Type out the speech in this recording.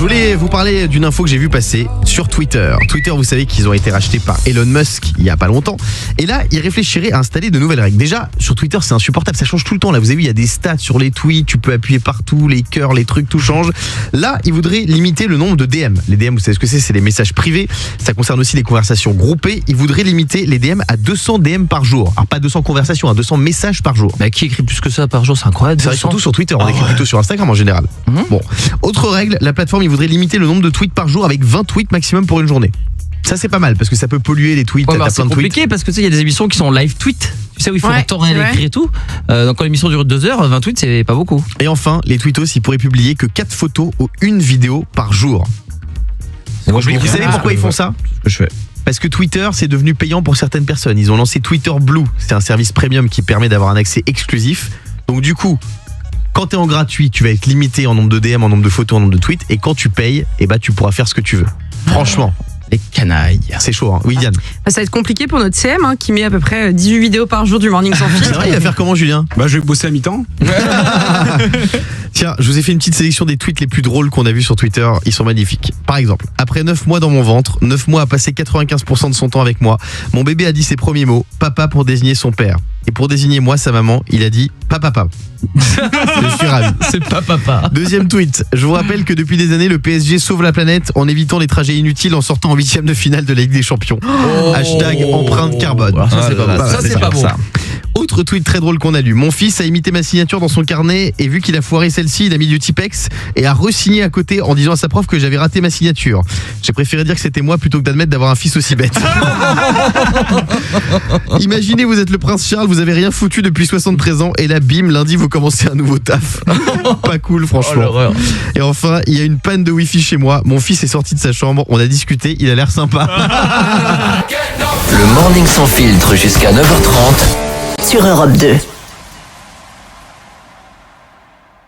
voulais vous parler d'une info que j'ai vue passer sur Twitter. Twitter, vous savez qu'ils ont été rachetés par Elon Musk il y a pas longtemps. Et là, ils réfléchiraient à installer de nouvelles règles. Déjà, sur Twitter, c'est insupportable, ça change tout le temps. Là, vous avez vu, il y a des stats sur les tweets, tu peux appuyer partout, les cœurs, les trucs, tout change. Là, ils voudraient limiter le nombre de DM. Les DM, vous savez ce que c'est les messages privés. Ça concerne aussi les conversations groupées. Ils voudraient limiter les DM à 200 DM par jour. Alors, pas 200 conversations, 200 messages par jour. Bah, qui écrit plus que ça par jour, c'est incroyable. C'est vrai, surtout sur Twitter, on écrit plutôt sur Instagram en général. Bon, autre règle, la plateforme, il voudrait limiter le nombre de tweets par jour avec 20 tweets maximum pour une journée. Ça c'est pas mal parce que ça peut polluer les tweets, Ouais, t'as c'est plein de tweets. compliqué parce que tu sais, il y a des émissions qui sont live tweet. Tu sais où il faut temps réel écrire et tout. Donc quand l'émission dure 2 heures, 20 tweets c'est pas beaucoup. Et enfin, les tweetos, ils pourraient publier que 4 photos ou une vidéo par jour. Moi, Vous savez pourquoi ils font ça ? C'est ce que je fais. Parce que Twitter, c'est devenu payant pour certaines personnes. Ils ont lancé Twitter Blue. C'est un service premium qui permet d'avoir un accès exclusif. Donc du coup, quand t'es en gratuit, tu vas être limité en nombre de DM, en nombre de photos, en nombre de tweets. Et quand tu payes, tu pourras faire ce que tu veux. Franchement. Les canailles. C'est chaud, hein. Oui, Diane. Ça va être compliqué pour notre CM qui met à peu près 18 vidéos par jour du Morning Sans Filtre. C'est vrai, il va faire comment, Julien ? Bah, je vais bosser à mi-temps. Tiens, je vous ai fait une petite sélection des tweets les plus drôles qu'on a vus sur Twitter. Ils sont magnifiques. Par exemple, après 9 mois dans mon ventre, 9 mois à passer 95% de son temps avec moi, mon bébé a dit ses premiers mots, papa pour désigner son père. Et pour désigner moi, sa maman, il a dit papa. Je suis ravi. C'est pas papa. Deuxième tweet. Je vous rappelle que depuis des années, le PSG sauve la planète en évitant les trajets inutiles en sortant en 8e de finale de la Ligue des Champions. Hashtag empreinte carbone. Ça, c'est pas bon. Ça, c'est pas bon. Autre tweet très drôle qu'on a lu. Mon fils a imité ma signature dans son carnet et vu qu'il a foiré celle-ci, il a mis du Tipex et a re-signé à côté en disant à sa prof que j'avais raté ma signature. J'ai préféré dire que c'était moi plutôt que d'admettre d'avoir un fils aussi bête. Imaginez, vous êtes le prince Charles, vous avez rien foutu depuis 73 ans et là, bim, lundi, vous commencez un nouveau taf. Pas cool, franchement. Et enfin, il y a une panne de Wi-Fi chez moi. Mon fils est sorti de sa chambre, on a discuté, il a l'air sympa. Le Morning Sans Filtre jusqu'à 9h30 sur Europe 2.